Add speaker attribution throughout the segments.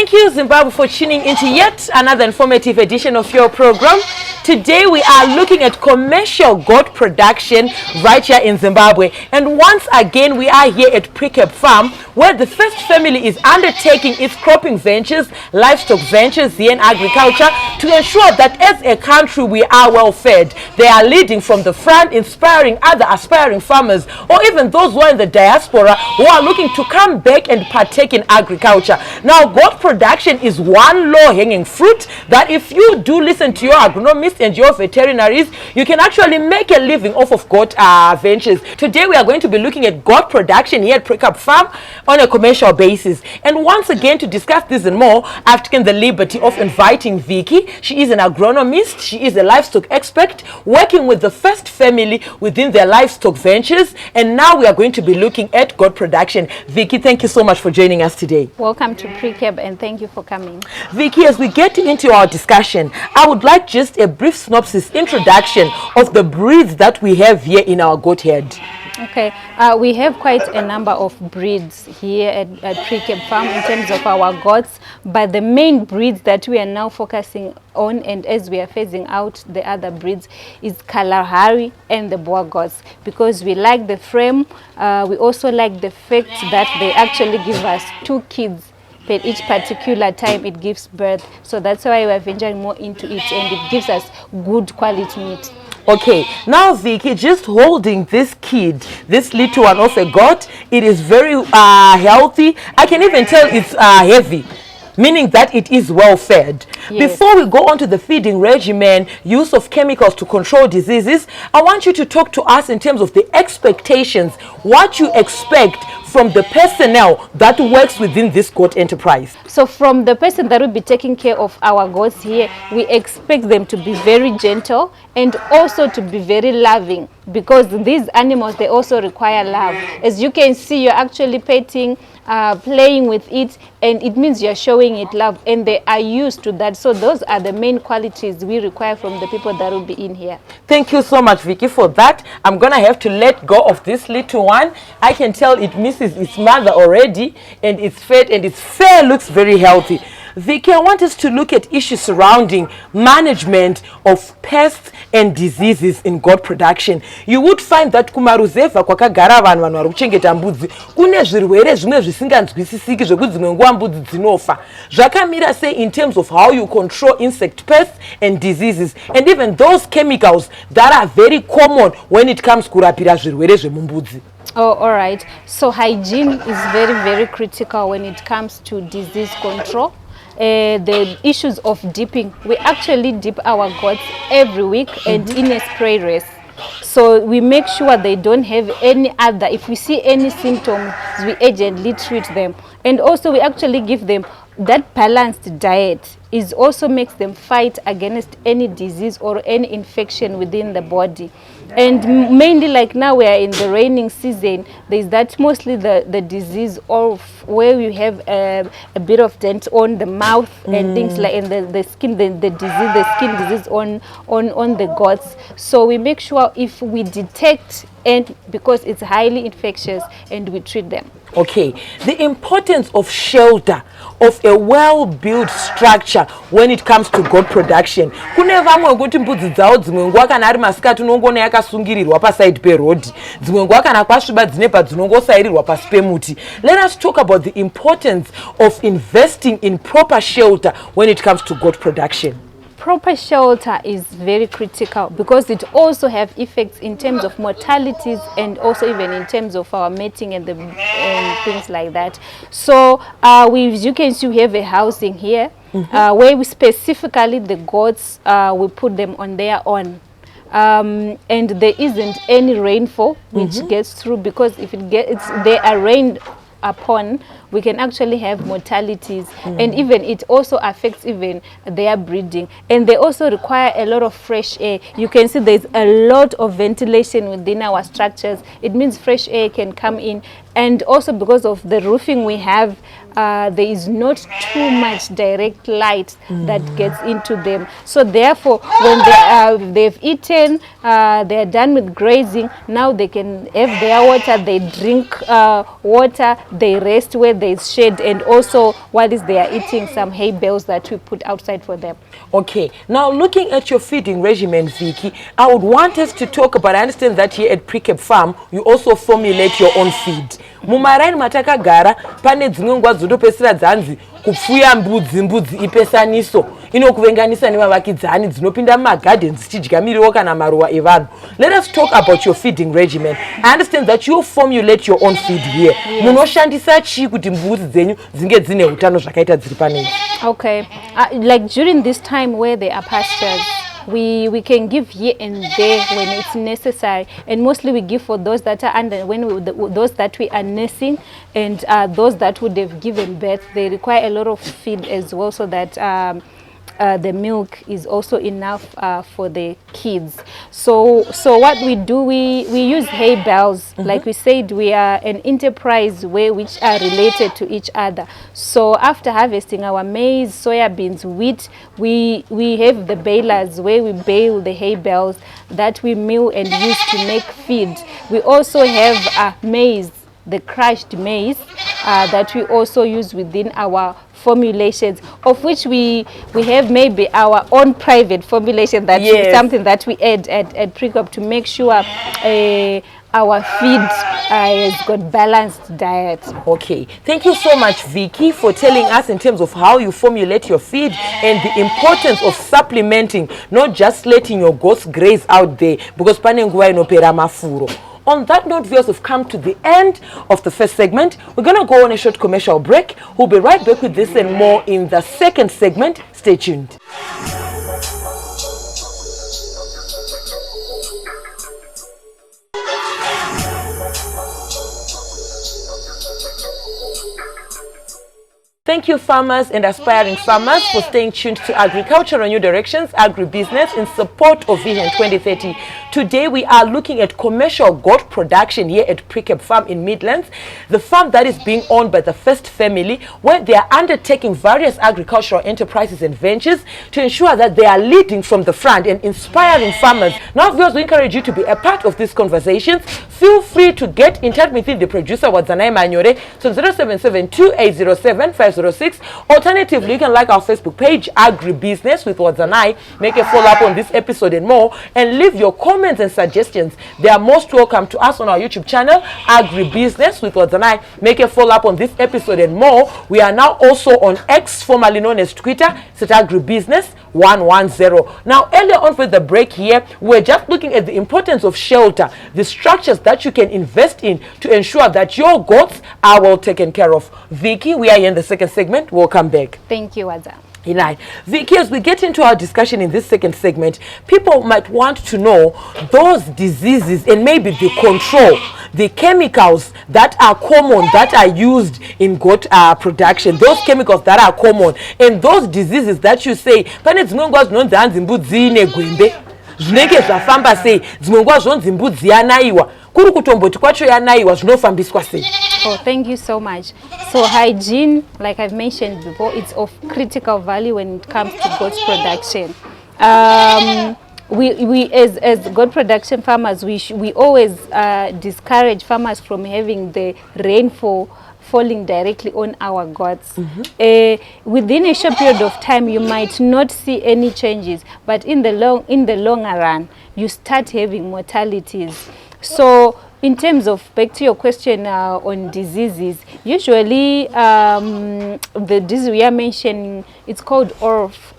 Speaker 1: Thank you, Zimbabwe, for tuning into yet another informative edition of your program. Today we are looking at commercial goat production right here in Zimbabwe. And once again, we are here at Precap Farm, where the first family is undertaking its cropping ventures, livestock ventures here in agriculture to ensure that as a country we are well fed. They are leading from the front, inspiring other aspiring farmers or even those who are in the diaspora who are looking to come back and partake in agriculture. Now, goat production is one low-hanging fruit that if you do listen to your agronomists and your veterinaries, you can actually make a living off of goat ventures. Today we are going to be looking at goat production here at Precap Farm on a commercial basis. And once again, to discuss this and more, I've taken the liberty of inviting Vicky. She is an agronomist, she is a livestock expert working with the first family within their livestock ventures, and now we are going to be looking at goat production. Vicky, thank you so much for joining us today.
Speaker 2: Welcome to Precap and thank you for coming.
Speaker 1: Vicky, as we get into our discussion, I would like just a brief synopsis, introduction of the breeds that we have here in our goat herd.
Speaker 2: Okay, we have quite a number of breeds here at Precap Farm in terms of our goats, but the main breeds that we are now focusing on, and as we are phasing out the other breeds, is Kalahari and the Boer goats, because we like the frame. We also like the fact that they actually give us 2 kids at each particular time it gives birth, so that's why we are venturing more into it, and it gives us good quality meat.
Speaker 1: Okay, now Vicky, just holding this kid, this little one of a goat, it is very healthy. I can even tell it's heavy, meaning that it is well fed. Yes. Before we go on to the feeding regimen, use of chemicals to control diseases, I want you to talk to us in terms of the expectations, what you expect from the personnel that works within this goat enterprise.
Speaker 2: So from the person that will be taking care of our goats here, we expect them to be very gentle and also to be very loving, because these animals, they also require love. As you can see, you're actually petting, playing with it, and it means you're showing it love, and they are used to that. So those are the main qualities we require from the people that will be in here.
Speaker 1: Thank you so much, Vicky, for that. I'm gonna have to let go of this little one. I can tell it misses its mother already, and it's fed and its fur looks very healthy. Vicky, I want us to look at issues surrounding management of pests and diseases in goat production. You would find that kumaruzeva kwakagara vanhu vari kuchengeta mbudzi kune zvirwere zvimwe zvisinganzwisisiki zvekuti dzimwe nguva mbudzi dzinofa. Zvakamira say in terms of how you control insect pests and diseases, and even those chemicals that are very common when it comes kurapira zvirwere zvemumbudzi.
Speaker 2: Oh, all right. So hygiene is very, very critical when it comes to disease control. The issues of dipping, we actually dip our goats every week and in a spray race. So we make sure they don't have any other, if we see any symptoms, we urgently treat them. And also we actually give them that balanced diet. It also makes them fight against any disease or any infection within the body. And mainly, like now we are in the raining season, there's that mostly the disease of where we have a bit of dent on the mouth and things like, and the skin, the skin disease on the goats. So we make sure if we detect, and because it's highly infectious, and we treat them.
Speaker 1: Okay, the importance of shelter, of a well-built structure when it comes to goat production. Kune vamwe kuti mbudzi dzavo dzimwe nguva kana ari masikati unongona yakasungirirwa paside peroad, dzimwe nguva kana kwasviba dzine padzinongosairirwa pasi pemuti. Let us talk about the importance of investing in proper shelter when it comes to goat production.
Speaker 2: Proper shelter is very critical because it also have effects in terms of mortalities and also even in terms of our mating and things like that. So as you can see, we have a housing here where we specifically the goats, we put them on their own. And there isn't any rainfall which gets through, because if they are rained upon, we can actually have mortalities, and even it also affects even their breeding, and they also require a lot of fresh air. You can see there's a lot of ventilation within our structures. It means fresh air can come in, and also because of the roofing we have, there is not too much direct light that gets into them. So therefore, when they've eaten, they're done with grazing, now they can have their water, they drink water, they rest where there is shade, and also while they are eating some hay bales that we put outside for them.
Speaker 1: Okay, now looking at your feeding regimen, Vicky, I would want us to talk about, I understand that here at Precap Farm, you also formulate your own feed. Mumaraini matakagara, pane dzimwe nguva dzotopedzisira dzanzi kupfuya mbudzi ipesaniso inokuvenganisa nevavakidzani dzinopinda mumagardens dzichidya miriwo kana maruva evanhu. Let us talk about your feeding regimen. I understand that you formulate your own feed here. Munoshandisa chii kuti mbudzi dzenyu dzinge dzine utano zvakaita dziri panei?
Speaker 2: Okay, like during this time where there are pastures, we can give here and there when it's necessary, and mostly we give for those that are under, those that we are nursing, and those that would have given birth. They require a lot of feed as well, so that the milk is also enough for the kids. So what we do, we use hay bales. Like we said, we are an enterprise which are related to each other. So after harvesting our maize, soybeans, wheat, we have the balers where we bale the hay bales that we mill and use to make feed. We also have maize, the crushed maize, that we also use within our formulations, of which we have maybe our own private formulation, that is something that we add at Precap to make sure our feed has got balanced diet.
Speaker 1: Okay, thank you so much, Vicky, for telling us in terms of how you formulate your feed and the importance of supplementing, not just letting your goats graze out there, because panenguwa inopera mafuro. On that note, viewers, we've come to the end of the first segment. We're going to go on a short commercial break. We'll be right back with this and more in the second segment. Stay tuned. Thank you, farmers and aspiring farmers, for staying tuned to Agricultural New Directions, Agribusiness, in support of Vision 2030. Today, we are looking at commercial goat production here at Precap Farm in Midlands, the farm that is being owned by the First family, where they are undertaking various agricultural enterprises and ventures to ensure that they are leading from the front and inspiring farmers. Now, viewers, we encourage you to be a part of these conversations. Feel free to get in touch with the producer, Wadzanai Manyore, so 0772-807-506. Alternatively, you can like our Facebook page, Agribusiness with Wadzanai, make a follow-up on this episode and more, and leave your comments and suggestions. They are most welcome to us on our YouTube channel, Agribusiness with Wadzanai. Make a follow-up on this episode and more. We are now also on X, formerly known as Twitter, it's at Agribusiness 110. Now, earlier on with the break here, we're just looking at the importance of shelter, the structures that you can invest in to ensure that your goats are well taken care of. Vicky, we are here in the second segment. Welcome back.
Speaker 2: Thank you, Wadza.
Speaker 1: Vicky, as we get into our discussion in this second segment, people might want to know those diseases and maybe the control, the chemicals that are common, that are used in goat production, those chemicals that are common, and those diseases that you say, zvinenge zvafamba sei, dzimwe nguva zvonzi mbudzi yanaiwa, kuri kutomboti kwacho yanaiwa, zvinofambiswa sei?
Speaker 2: Oh, thank you so much. So hygiene, like I've mentioned before, it's of critical value when it comes to goat production. We as goat production farmers, we always discourage farmers from having the rainfall falling directly on our goats. Within a short period of time, you might not see any changes, but in the longer run, you start having mortalities. So, in terms of, back to your question on diseases, usually the disease we are mentioning, it's called ORF,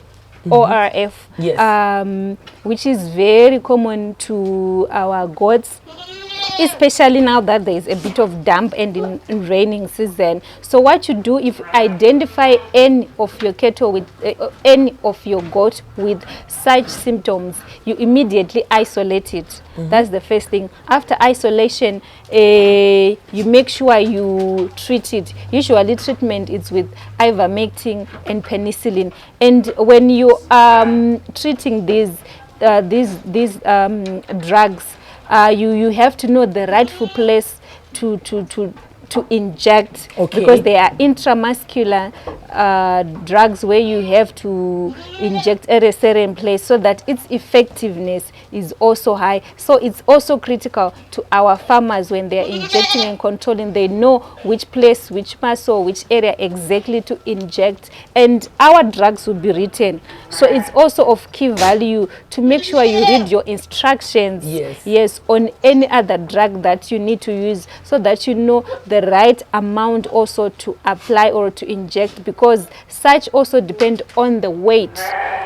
Speaker 2: which is very common to our goats, especially now that there is a bit of damp and in raining season. So what you do, if you identify any of your cattle with any of your goat with such symptoms, you immediately isolate it. That's the first thing. After isolation, you make sure you treat it. Usually treatment is with ivermectin and penicillin. And when you treating these drugs, you have to know the rightful place to inject, because they are intramuscular drugs where you have to inject at a certain place, so that its effectiveness is also high. So it's also critical to our farmers when they are injecting and controlling. They know which place, which muscle, which area exactly to inject, and our drugs will be written. So it's also of key value to make sure you read your instructions, yes, on any other drug that you need to use, so that you know the right amount also to apply or to inject, because such also depend on the weight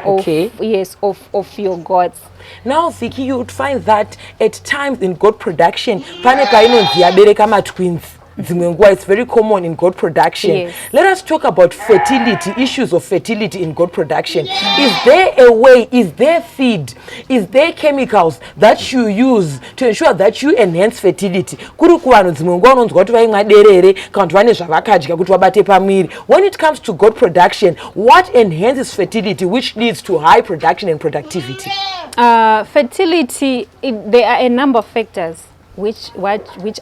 Speaker 2: of, yes, of your goats.
Speaker 1: Now, Vicky, you would find that at times in goat production, pane painonzi yabereka ma-twins. It's very common in goat production.
Speaker 2: Yes.
Speaker 1: Let us talk about fertility, issues of fertility in goat production. Is there a way, is there feed, is there chemicals that you use to ensure that you enhance fertility? When it comes to goat production, what enhances fertility which leads to high production and productivity?
Speaker 2: Fertility, there are a number of factors which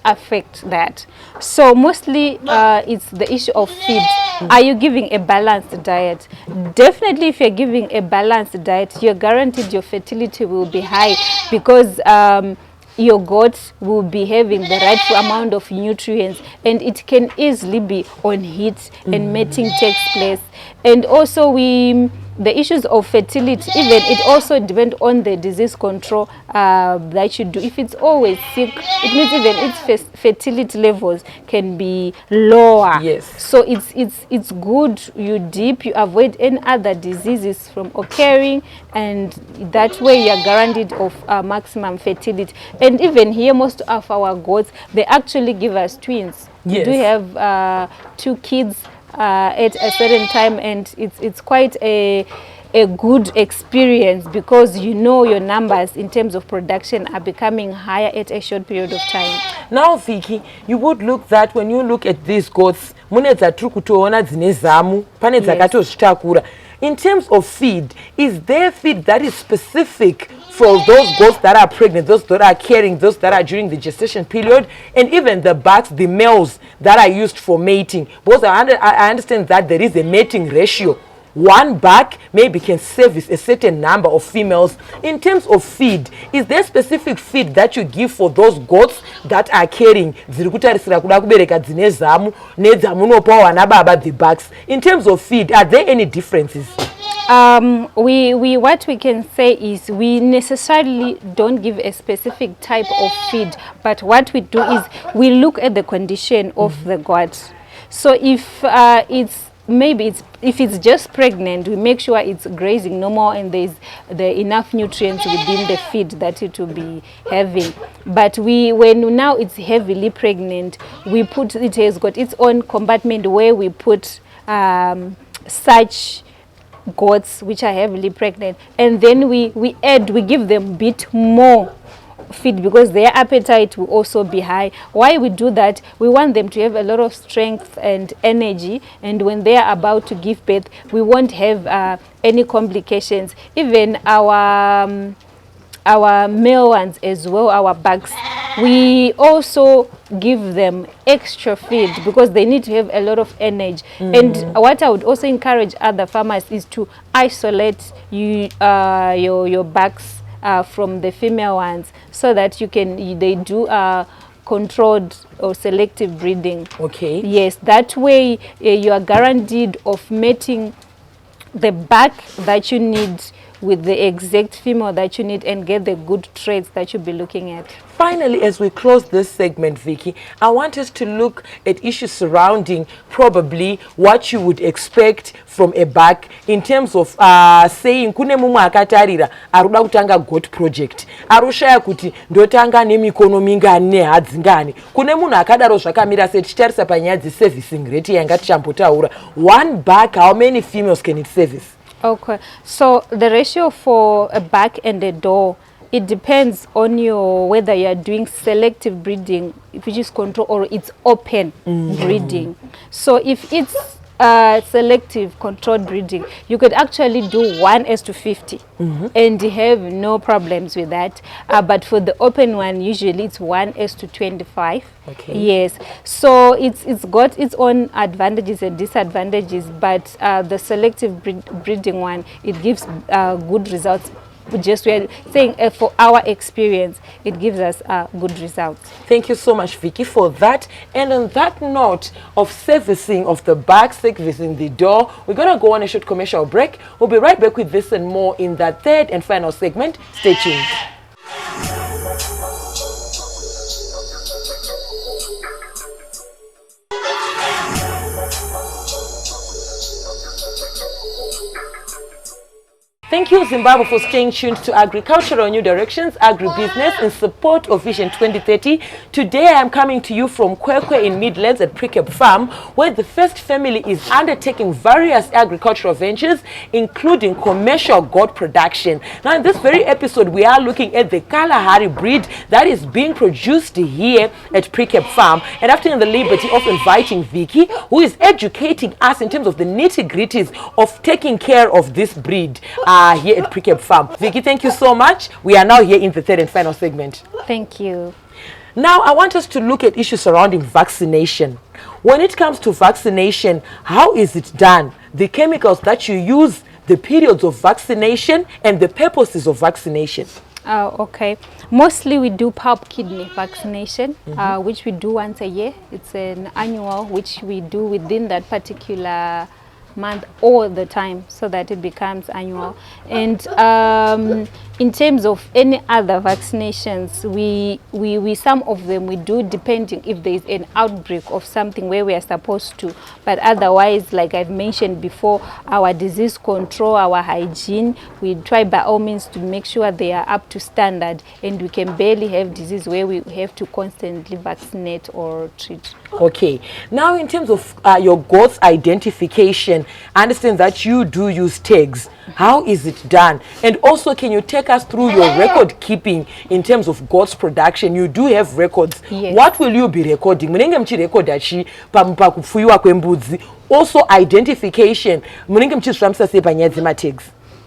Speaker 2: affect that. So mostly it's the issue of feed. Are you giving a balanced diet? Definitely, if you're giving a balanced diet, you're guaranteed your fertility will be high, because your goats will be having the right amount of nutrients, and it can easily be on heat and mating takes place. And also the issues of fertility, even it also depends on the disease control that you do. If it's always sick, it means even its fertility levels can be lower.
Speaker 1: Yes.
Speaker 2: So it's good you dip, you avoid any other diseases from occurring, and that way you are guaranteed of maximum fertility. And even here, most of our goats, they actually give us twins.
Speaker 1: Yes.
Speaker 2: We do have 2 kids at a certain time, and it's quite a good experience, because you know your numbers in terms of production are becoming higher at a short period of time.
Speaker 1: Now, Vicky, you would look that when you look at these goats, in terms of feed, is there feed that is specific for those goats that are pregnant, those that are carrying, those that are during the gestation period, and even the bucks, the males that are used for mating? Because I understand that there is a mating ratio. One buck maybe can service a certain number of females. In terms of feed, is there specific feed that you give for those goats that are carrying the bucks? In terms of feed, are there any differences?
Speaker 2: What we can say is we necessarily don't give a specific type of feed, but what we do is we look at the condition of the goat. So if if it's just pregnant, we make sure it's grazing normal and there's enough nutrients within the feed that it will be having. But when now it's heavily pregnant, it has got its own compartment where we put such goats which are heavily pregnant, and then we give them a bit more feed, because their appetite will also be high. Why we do that? We want them to have a lot of strength and energy, and when they are about to give birth, we won't have any complications. Even our male ones as well, our bucks, we also give them extra feed because they need to have a lot of energy. And what I would also encourage other farmers is to isolate your bucks from the female ones, so that they do controlled or selective breeding.
Speaker 1: Okay.
Speaker 2: Yes, that way you are guaranteed of mating the buck that you need with the exact female that you need, and get the good traits that you'll be looking at.
Speaker 1: Finally, as we close this segment, Vicky, I want us to look at issues surrounding probably what you would expect from a buck in terms of saying kune mumwe akatarira aruda kutanga goat project arushaya kuti ndotanga nemikono mingani nehadzi ngani. Kune munhu akadaro zvakamira setichitarisa panyaya dzeservicing rate yanga tichambotaura, one buck, how many females can it service?
Speaker 2: Okay, so the ratio for a buck and a doe, it depends on whether you are doing selective breeding, which is control, or it's open breeding. So if it's selective controlled breeding, you could actually do 1:50 and have no problems with that. But for the open one, usually it's 1:25.
Speaker 1: Okay.
Speaker 2: Yes. So it's got its own advantages and disadvantages, but the selective breeding one, it gives good results. Just we're saying for our experience, it gives us good results.
Speaker 1: Thank you so much, Vicky, for that. And on that note of servicing of the back, servicing the door, we're going to go on a short commercial break. We'll be right back with this and more in that third and final segment. Stay tuned. Thank you, Zimbabwe, for staying tuned to Agricultural New Directions, Agribusiness in support of Vision 2030. Today, I am coming to you from Kwekwe in Midlands at Precap Farm, where the first family is undertaking various agricultural ventures, including commercial goat production. Now, in this very episode, we are looking at the Kalahari breed that is being produced here at Precap Farm. And after the liberty of inviting Vicky, who is educating us in terms of the nitty-gritties of taking care of this breed, here at Precap Farm. Vicky, thank you so much. We are now here in the third and final segment.
Speaker 2: Thank you.
Speaker 1: Now, I want us to look at issues surrounding vaccination. When it comes to vaccination, how is it done? The chemicals that you use, the periods of vaccination, and the purposes of vaccination.
Speaker 2: Okay. Mostly we do pulp kidney vaccination, which we do once a year. It's an annual, which we do within that particular month all the time, so that it becomes annual. And in terms of any other vaccinations, we some of them we do depending if there is an outbreak of something where we are supposed to. But otherwise, like I've mentioned before, our disease control, our hygiene, we try by all means to make sure they are up to standard, and we can barely have disease where we have to constantly vaccinate or treat.
Speaker 1: Okay. Now, in terms of your goats identification, I understand that you do use tags. How is it done? And also, can you take us through your record keeping in terms of goats production? You do have records.
Speaker 2: Yes.
Speaker 1: What will you be recording? Munenge mchirecorda chi pakufuyiwa kwembudzi. Also, identification. Munenge mchizvamisa sei panyaya dzematags?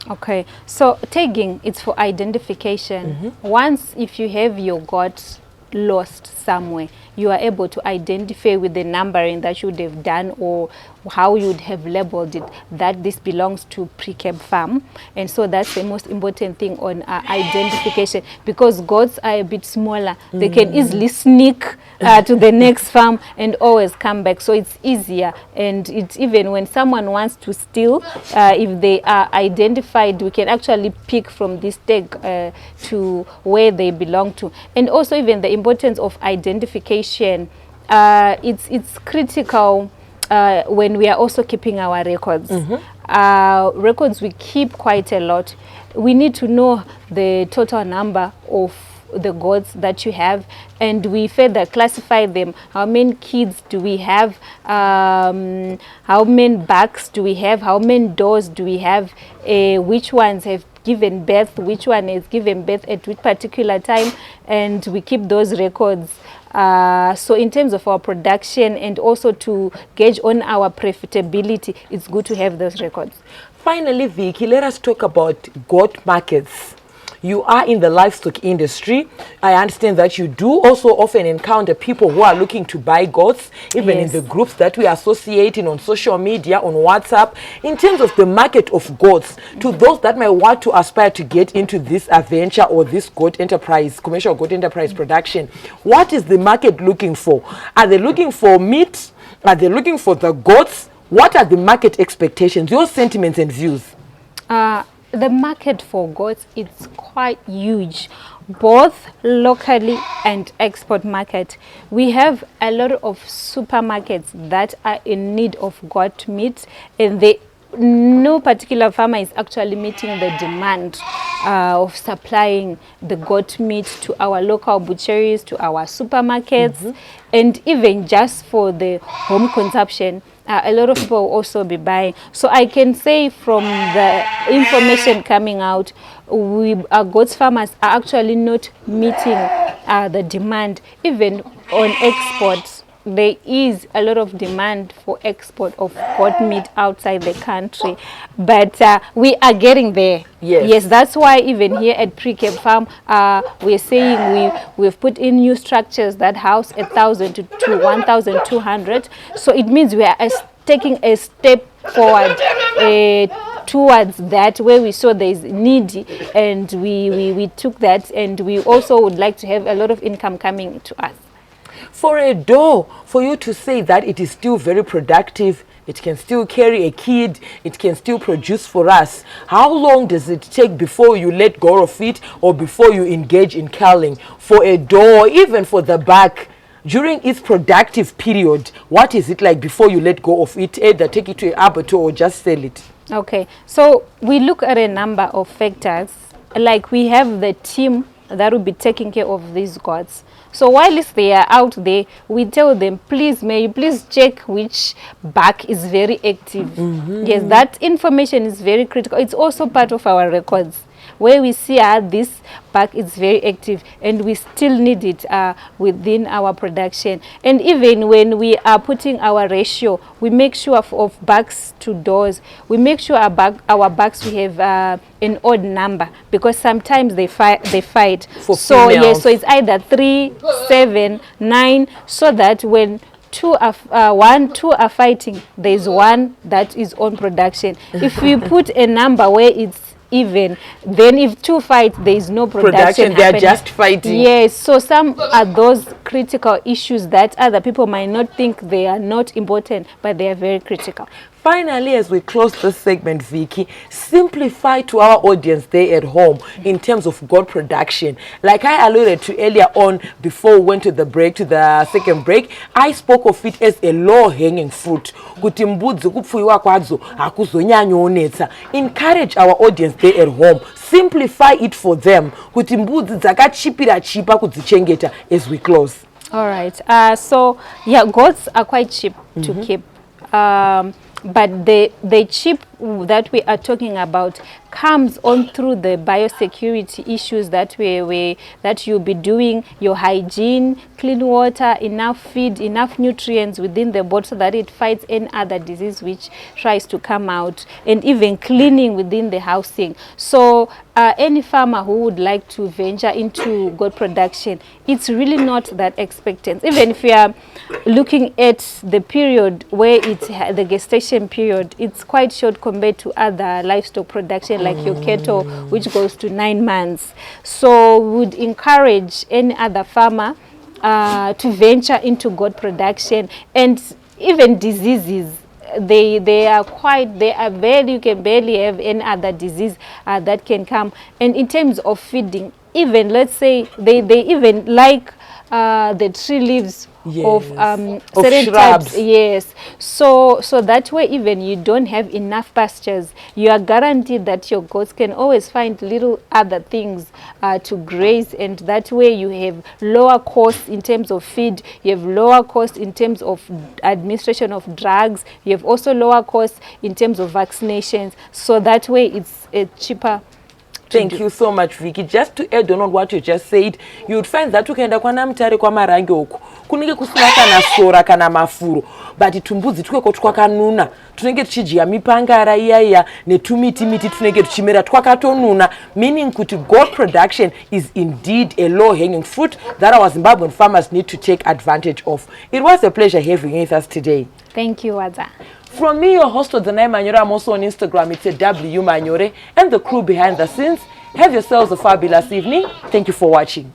Speaker 2: Okay, so tagging, it's for identification. Once if you have your goat lost somewhere, you are able to identify with the numbering that you would have done or how you would have labeled it that this belongs to Precap Farm. And so that's the most important thing on identification, because goats are a bit smaller. They can easily sneak to the next farm and always come back, so it's easier. And it's even when someone wants to steal, if they are identified, we can actually pick from this tag to where they belong to. And also even the importance of identification, it's critical when we are also keeping our records. Records we keep quite a lot. We need to know the total number of the goats that you have, and we further classify them. How many kids do we have? How many bucks do we have? How many doors do we have? Which ones have given birth? Which one is given birth at which particular time? And we keep those records. So in terms of our production and also to gauge on our profitability, it's good to have those records.
Speaker 1: Finally, Vicky, let us talk about goat markets. You are in the livestock industry. I understand that you do also often encounter people who are looking to buy goats, even in the groups that we associate in on social media, on WhatsApp. In terms of the market of goats, to those that might want to aspire to get into this adventure or this goat enterprise, commercial goat enterprise production, what is the market looking for? Are they looking for meat? Are they looking for the goats? What are the market expectations, your sentiments and views?
Speaker 2: The market for goats is quite huge, both locally and export market. We have a lot of supermarkets that are in need of goat meat, and no particular farmer is actually meeting the demand of supplying the goat meat to our local butcheries, to our supermarkets, and even just for the home consumption. A lot of people will also be buying. So I can say from the information coming out, our goats farmers are actually not meeting the demand, even on exports. there is a lot of demand for export of goat meat outside the country, but we are getting there. Yes, that's why even here at Pre-Cape Farm, we're saying we've put in new structures that house 1,000 to 1,200. So it means we are taking a step forward towards that, where we saw there is need, and we took that, and we also would like to have a lot of income coming to us.
Speaker 1: For a doe, for you to say that it is still very productive, it can still carry a kid, it can still produce for us, how long does it take before you let go of it, or before you engage in culling? For a doe, even for the buck, during its productive period, what is it like before you let go of it, either take it to an abattoir or just sell it?
Speaker 2: Okay, so we look at a number of factors. Like we have the team that will be taking care of these goats. So while they are out there, we tell them, please, may you please check which buck is very active. Yes, that information is very critical. It's also part of our records, where we see this buck is very active, and we still need it within our production. And even when we are putting our ratio, we make sure of bucks to does. We make sure our bucks we have an odd number, because sometimes they fight.
Speaker 1: For
Speaker 2: so
Speaker 1: females.
Speaker 2: yes, so it's either 3, 7, 9, so that when two are fighting, there's one that is on production. If we put a number where it's even, then if 2 fight, there is no production
Speaker 1: they are just fighting.
Speaker 2: Yes, so some are those critical issues that other people might not think they are not important, but they are very critical.
Speaker 1: Finally, as we close this segment, Vicky, simplify to our audience there at home in terms of goat production. Like I alluded to earlier on, before we went to the second break, I spoke of it as a low-hanging fruit. Encourage our audience there at home. Simplify it for them. As we close.
Speaker 2: All right. So, yeah, goats are quite cheap to keep. But the chip that we are talking about comes on through the biosecurity issues that that you'll be doing, your hygiene, clean water, enough feed, enough nutrients within the body so that it fights any other disease which tries to come out, and even cleaning within the housing. So any farmer who would like to venture into goat production, it's really not that expensive. Even if you are looking at the period where the gestation period, it's quite short compared to other livestock production like your cattle, which goes to 9 months. So we would encourage any other farmer to venture into goat production. And even diseases, they are very, you can barely have any other disease that can come. And in terms of feeding, even let's say they even like the tree leaves of certain
Speaker 1: shrubs.
Speaker 2: types, yes. So that way, even you don't have enough pastures, you are guaranteed that your goats can always find little other things to graze, and that way you have lower costs in terms of feed, you have lower costs in terms of administration of drugs, you have also lower costs in terms of vaccinations. So that way it's cheaper.
Speaker 1: Thank you so much, Vicky. Just to add on what you just said, you would find that ukaenda kwana mtare kwa marangi oku kunenge kusina kana sora kana mafuro, but tumbudzi tweko twakanuna tunenge tuchijia mipangara iya netumiti tunenge tuchimera twakatonuna, meaning kuti goat production is indeed a low-hanging fruit that our Zimbabwean farmers need to take advantage of. It was a pleasure having you with us today.
Speaker 2: Thank you, Waza.
Speaker 1: From me, your host, Odanai Manyore, I'm also on Instagram. It's a W Manyore, and the crew behind the scenes. Have yourselves a fabulous evening. Thank you for watching.